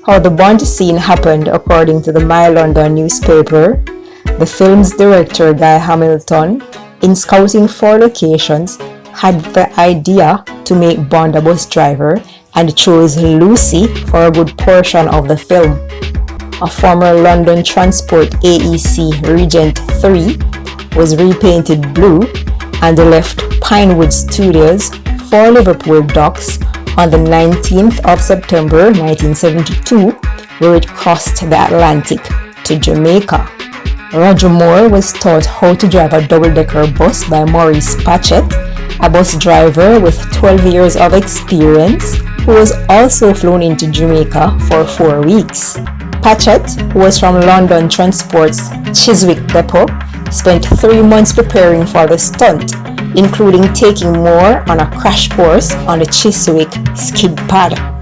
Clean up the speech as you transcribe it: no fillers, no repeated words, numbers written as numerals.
How the Bond scene happened according to the My London newspaper. The film's director, Guy Hamilton, in scouting for locations, had the idea to make Bond a bus driver and chose Lucy for a good portion of the film. A former London Transport AEC Regent 3 was repainted blue and left Pinewood Studios for Liverpool Docks on the 19th of September 1972, where it crossed the Atlantic to Jamaica. Roger Moore was taught how to drive a double-decker bus by Maurice Patchett, a bus driver with 12 years of experience, who was also flown into Jamaica for 4 weeks. Patchett, who was from London Transport's Chiswick depot, spent 3 months preparing for the stunt, including taking Moore on a crash course on the Chiswick skid pad.